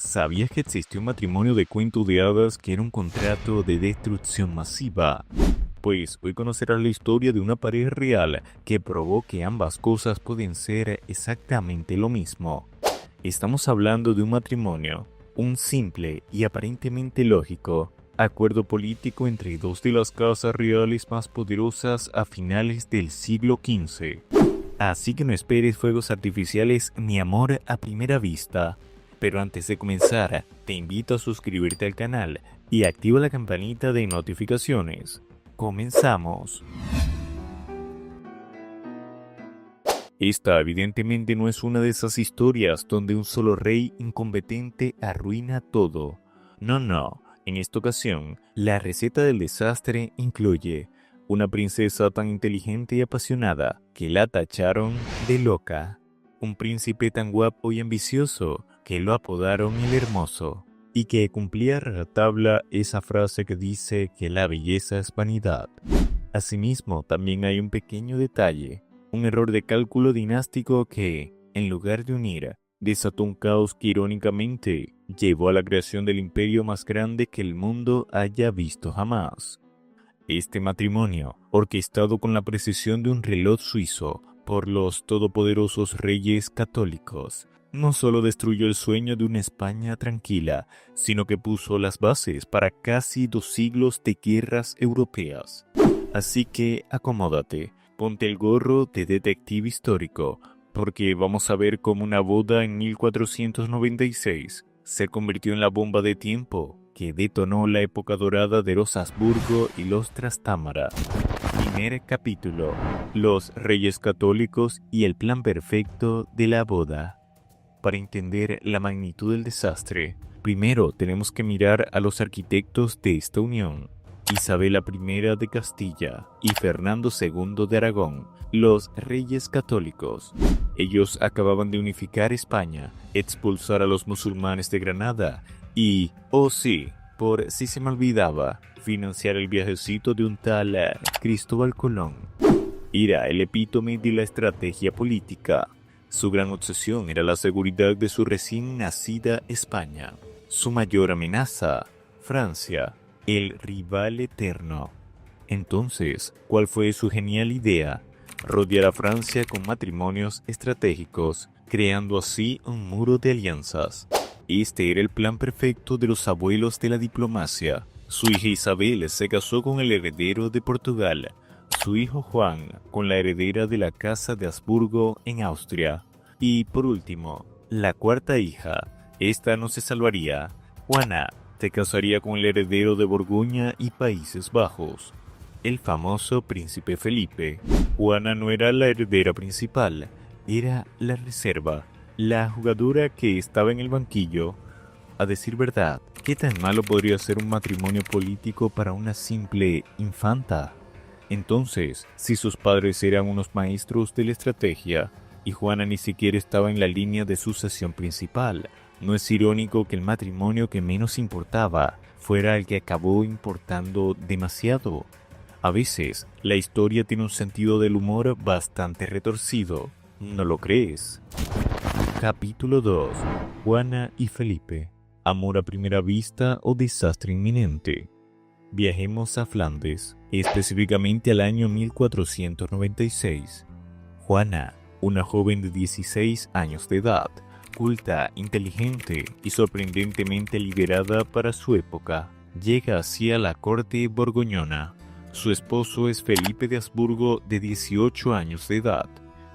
¿Sabías que existió un matrimonio de cuento de hadas que era un contrato de destrucción masiva? Pues hoy conocerás la historia de una pareja real que probó que ambas cosas pueden ser exactamente lo mismo. Estamos hablando de un matrimonio, un simple y aparentemente lógico acuerdo político entre dos de las casas reales más poderosas a finales del siglo XV. Así que no esperes fuegos artificiales ni amor a primera vista. Pero antes de comenzar, te invito a suscribirte al canal y activa la campanita de notificaciones. Comenzamos. Esta evidentemente no es una de esas historias donde un solo rey incompetente arruina todo. No. En esta ocasión, la receta del desastre incluye una princesa tan inteligente y apasionada que la tacharon de loca, un príncipe tan guapo y ambicioso que lo apodaron el Hermoso, y que cumplía a rajatabla esa frase que dice que la belleza es vanidad. Asimismo, también hay un pequeño detalle, un error de cálculo dinástico que, en lugar de unir, desató un caos que irónicamente llevó a la creación del imperio más grande que el mundo haya visto jamás. Este matrimonio, orquestado con la precisión de un reloj suizo por los todopoderosos reyes católicos, no solo destruyó el sueño de una España tranquila, sino que puso las bases para casi 2 siglos de guerras europeas. Así que acomódate, ponte el gorro de detective histórico, porque vamos a ver cómo una boda en 1496 se convirtió en la bomba de tiempo que detonó la época dorada de los Habsburgo y los Trastámara. Primer capítulo: los Reyes Católicos y el plan perfecto de la boda. Para entender la magnitud del desastre, primero tenemos que mirar a los arquitectos de esta unión. Isabel I de Castilla y Fernando II de Aragón, los Reyes Católicos. Ellos acababan de unificar España, expulsar a los musulmanes de Granada y, oh sí, por si se me olvidaba, financiar el viajecito de un tal Cristóbal Colón. Era el epítome de la estrategia política. Su gran obsesión era la seguridad de su recién nacida España. Su mayor amenaza, Francia, el rival eterno. Entonces, ¿cuál fue su genial idea? Rodear a Francia con matrimonios estratégicos, creando así un muro de alianzas. Este era el plan perfecto de los abuelos de la diplomacia. Su hija Isabel se casó con el heredero de Portugal, su hijo Juan con la heredera de la Casa de Habsburgo en Austria. Y por último, la cuarta hija, esta no se salvaría. Juana se casaría con el heredero de Borgoña y Países Bajos, el famoso príncipe Felipe. Juana no era la heredera principal, era la reserva, la jugadora que estaba en el banquillo. A decir verdad, ¿qué tan malo podría ser un matrimonio político para una simple infanta? Entonces, si sus padres eran unos maestros de la estrategia, y Juana ni siquiera estaba en la línea de sucesión principal, ¿no es irónico que el matrimonio que menos importaba fuera el que acabó importando demasiado? A veces, la historia tiene un sentido del humor bastante retorcido, ¿no lo crees? Capítulo 2. Juana y Felipe. ¿Amor a primera vista o desastre inminente? Viajemos a Flandes, específicamente al año 1496. Juana, una joven de 16 años de edad, culta, inteligente y sorprendentemente liberada para su época, llega así a la corte borgoñona. Su esposo es Felipe de Habsburgo, de 18 años de edad,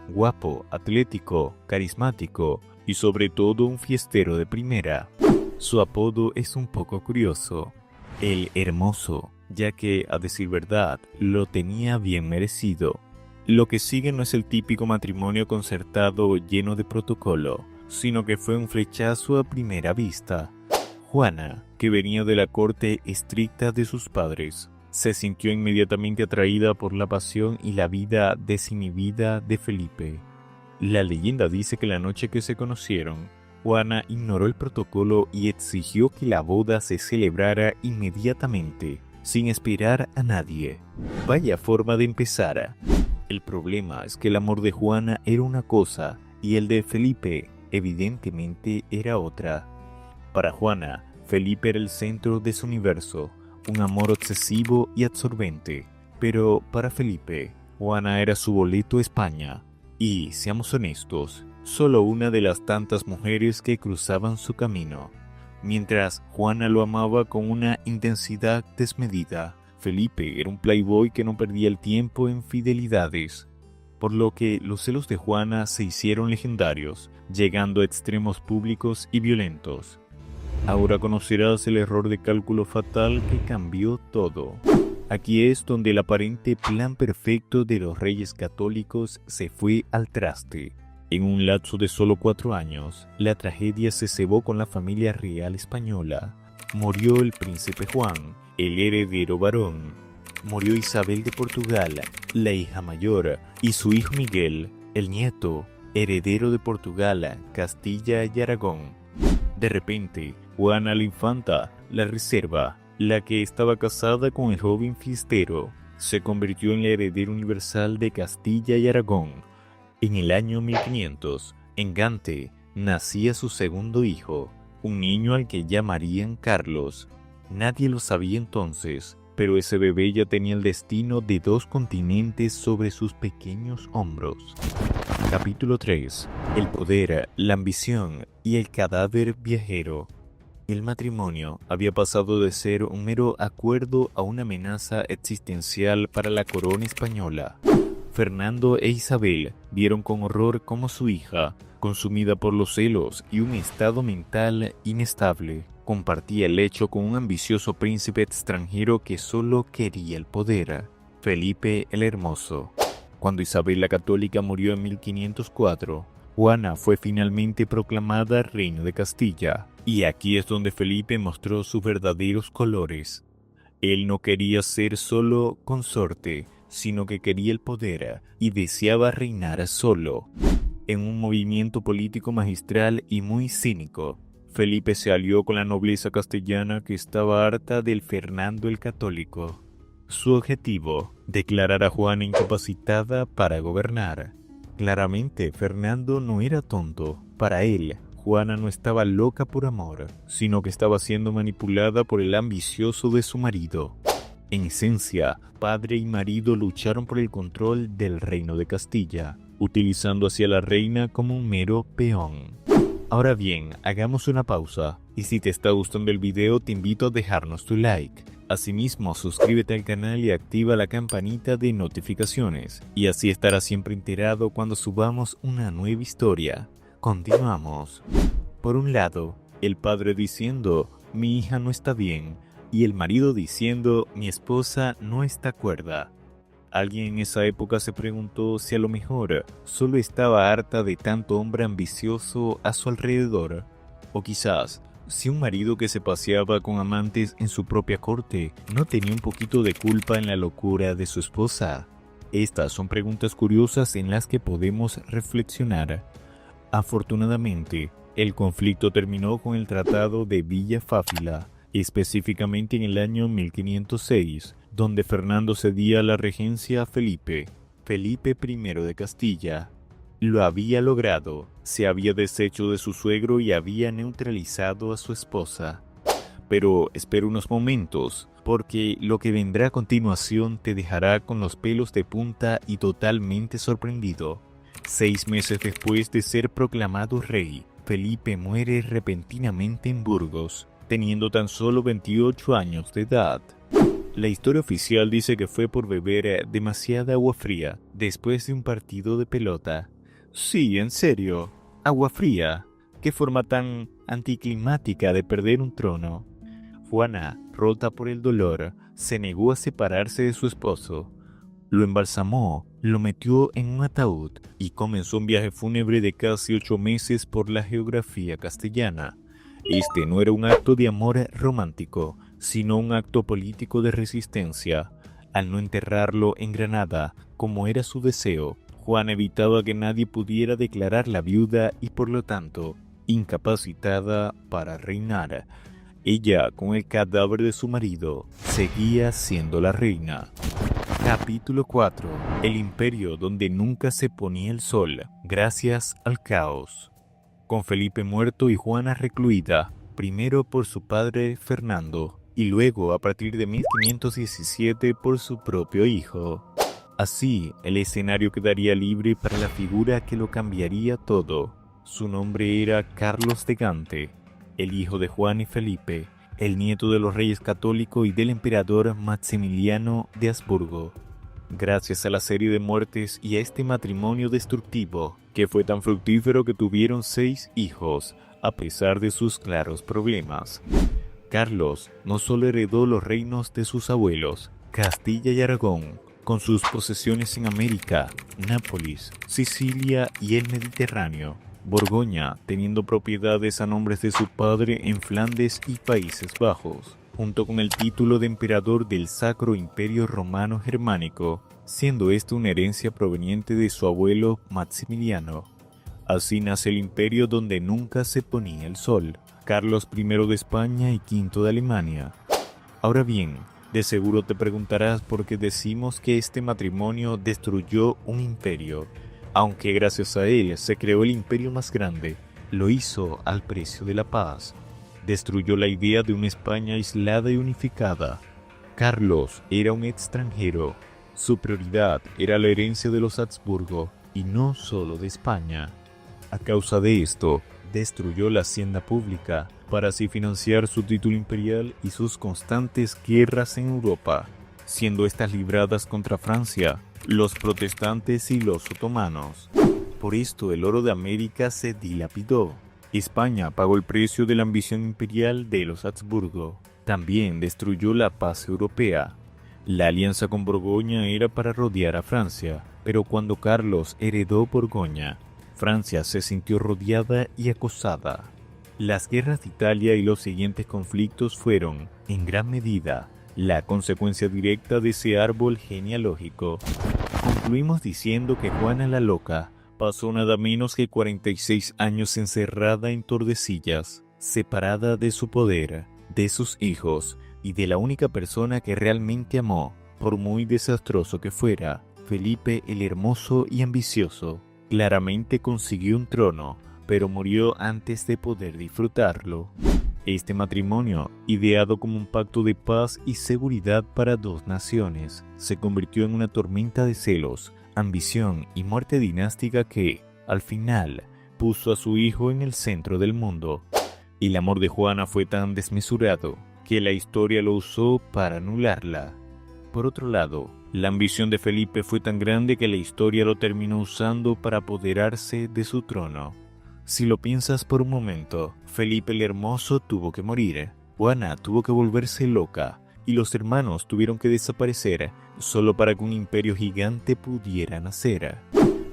guapo, atlético, carismático y sobre todo un fiestero de primera. Su apodo es un poco curioso, el Hermoso, ya que, a decir verdad, lo tenía bien merecido. Lo que sigue no es el típico matrimonio concertado lleno de protocolo, sino que fue un flechazo a primera vista. Juana, que venía de la corte estricta de sus padres, se sintió inmediatamente atraída por la pasión y la vida desinhibida de Felipe. La leyenda dice que la noche que se conocieron, Juana ignoró el protocolo y exigió que la boda se celebrara inmediatamente, sin esperar a nadie. Vaya forma de empezar. El problema es que el amor de Juana era una cosa y el de Felipe evidentemente era otra. Para Juana, Felipe era el centro de su universo, un amor obsesivo y absorbente. Pero para Felipe, Juana era su boleto a España. Y, seamos honestos, solo una de las tantas mujeres que cruzaban su camino. Mientras Juana lo amaba con una intensidad desmedida, Felipe era un playboy que no perdía el tiempo en fidelidades. Por lo que los celos de Juana se hicieron legendarios, llegando a extremos públicos y violentos. Ahora conocerás el error de cálculo fatal que cambió todo. Aquí es donde el aparente plan perfecto de los reyes católicos se fue al traste. En un lapso de solo 4 años, la tragedia se cebó con la familia real española. Murió el príncipe Juan, el heredero varón. Murió Isabel de Portugal, la hija mayor, y su hijo Miguel, el nieto, heredero de Portugal, Castilla y Aragón. De repente, Juana la infanta, la reserva, la que estaba casada con el joven fiestero, se convirtió en la heredera universal de Castilla y Aragón. En el año 1500, en Gante, nacía su segundo hijo, un niño al que llamarían Carlos. Nadie lo sabía entonces, pero ese bebé ya tenía el destino de 2 continentes sobre sus pequeños hombros. Capítulo 3. El poder, la ambición y el cadáver viajero. El matrimonio había pasado de ser un mero acuerdo a una amenaza existencial para la corona española. Fernando e Isabel vieron con horror cómo su hija, consumida por los celos y un estado mental inestable, compartía el lecho con un ambicioso príncipe extranjero que solo quería el poder, Felipe el Hermoso. Cuando Isabel la Católica murió en 1504, Juana fue finalmente proclamada reina de Castilla, y aquí es donde Felipe mostró sus verdaderos colores. Él no quería ser solo consorte, sino que quería el poder y deseaba reinar solo. En un movimiento político magistral y muy cínico, Felipe se alió con la nobleza castellana que estaba harta del Fernando el Católico. Su objetivo, declarar a Juana incapacitada para gobernar. Claramente, Fernando no era tonto. Para él, Juana no estaba loca por amor, sino que estaba siendo manipulada por el ambicioso de su marido. En esencia, padre y marido lucharon por el control del reino de Castilla, utilizando así a la reina como un mero peón. Ahora bien, hagamos una pausa, y si te está gustando el video te invito a dejarnos tu like. Asimismo, suscríbete al canal y activa la campanita de notificaciones, y así estarás siempre enterado cuando subamos una nueva historia. Continuamos. Por un lado, el padre diciendo, mi hija no está bien, y el marido diciendo, mi esposa no está cuerda. Alguien en esa época se preguntó si a lo mejor solo estaba harta de tanto hombre ambicioso a su alrededor, o quizás si un marido que se paseaba con amantes en su propia corte no tenía un poquito de culpa en la locura de su esposa. Estas son preguntas curiosas en las que podemos reflexionar. Afortunadamente, el conflicto terminó con el Tratado de Villafáfila, específicamente en el año 1506, donde Fernando cedía la regencia a Felipe I de Castilla. Lo había logrado, se había deshecho de su suegro y había neutralizado a su esposa. Pero espera unos momentos, porque lo que vendrá a continuación te dejará con los pelos de punta y totalmente sorprendido. 6 meses después de ser proclamado rey, Felipe muere repentinamente en Burgos, teniendo tan solo 28 años de edad. La historia oficial dice que fue por beber demasiada agua fría después de un partido de pelota. Sí, en serio, agua fría. Qué forma tan anticlimática de perder un trono. Juana, rota por el dolor, se negó a separarse de su esposo. Lo embalsamó, lo metió en un ataúd y comenzó un viaje fúnebre de casi 8 meses por la geografía castellana. Este no era un acto de amor romántico, sino un acto político de resistencia. Al no enterrarlo en Granada, como era su deseo, Juana evitaba que nadie pudiera declararla viuda y por lo tanto incapacitada para reinar. Ella, con el cadáver de su marido, seguía siendo la reina. Capítulo 4. El imperio donde nunca se ponía el sol, gracias al caos. Con Felipe muerto y Juana recluida, primero por su padre Fernando y luego a partir de 1517 por su propio hijo. Así, el escenario quedaría libre para la figura que lo cambiaría todo. Su nombre era Carlos de Gante, el hijo de Juan y Felipe, el nieto de los reyes católicos y del emperador Maximiliano de Habsburgo. Gracias a la serie de muertes y a este matrimonio destructivo, que fue tan fructífero que tuvieron 6 hijos, a pesar de sus claros problemas. Carlos no solo heredó los reinos de sus abuelos, Castilla y Aragón, con sus posesiones en América, Nápoles, Sicilia y el Mediterráneo, Borgoña, teniendo propiedades a nombres de su padre en Flandes y Países Bajos, junto con el título de emperador del Sacro Imperio Romano Germánico, siendo esta una herencia proveniente de su abuelo Maximiliano. Así nace el imperio donde nunca se ponía el sol, Carlos I de España y V de Alemania. Ahora bien, de seguro te preguntarás por qué decimos que este matrimonio destruyó un imperio. Aunque gracias a él se creó el imperio más grande, lo hizo al precio de la paz. Destruyó la idea de una España aislada y unificada. Carlos era un extranjero. Su prioridad era la herencia de los Habsburgo y no solo de España. A causa de esto, destruyó la hacienda pública para así financiar su título imperial y sus constantes guerras en Europa, siendo estas libradas contra Francia, los protestantes y los otomanos. Por esto el oro de América se dilapidó. España pagó el precio de la ambición imperial de los Habsburgo. También destruyó la paz europea. La alianza con Borgoña era para rodear a Francia, pero cuando Carlos heredó Borgoña, Francia se sintió rodeada y acosada. Las guerras de Italia y los siguientes conflictos fueron, en gran medida, la consecuencia directa de ese árbol genealógico. Concluimos diciendo que Juana la Loca pasó nada menos que 46 años encerrada en Tordesillas, separada de su poder, de sus hijos y de la única persona que realmente amó, por muy desastroso que fuera, Felipe el Hermoso y Ambicioso. Claramente consiguió un trono, pero murió antes de poder disfrutarlo. Este matrimonio, ideado como un pacto de paz y seguridad para 2 naciones, se convirtió en una tormenta de celos, ambición y muerte dinástica que, al final, puso a su hijo en el centro del mundo. El amor de Juana fue tan desmesurado que la historia lo usó para anularla. Por otro lado, la ambición de Felipe fue tan grande que la historia lo terminó usando para apoderarse de su trono. Si lo piensas por un momento, Felipe el Hermoso tuvo que morir, Juana tuvo que volverse loca, y los hermanos tuvieron que desaparecer solo para que un imperio gigante pudiera nacer.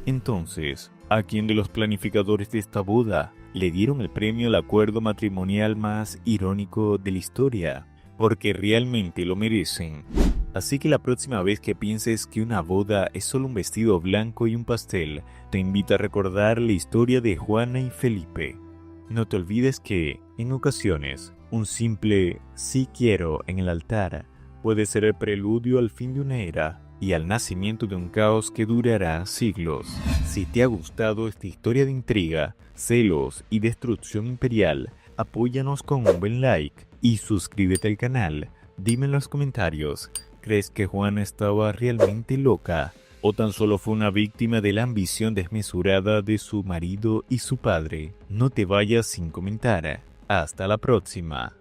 Entonces, ¿a quién de los planificadores de esta boda le dieron el premio al acuerdo matrimonial más irónico de la historia? Porque realmente lo merecen. Así que la próxima vez que pienses que una boda es solo un vestido blanco y un pastel, te invito a recordar la historia de Juana y Felipe. No te olvides que, en ocasiones, un simple "sí quiero" en el altar puede ser el preludio al fin de una era y al nacimiento de un caos que durará siglos. Si te ha gustado esta historia de intriga, celos y destrucción imperial, apóyanos con un buen like y suscríbete al canal. Dime en los comentarios, ¿crees que Juana estaba realmente loca o tan solo fue una víctima de la ambición desmesurada de su marido y su padre? No te vayas sin comentar. Hasta la próxima.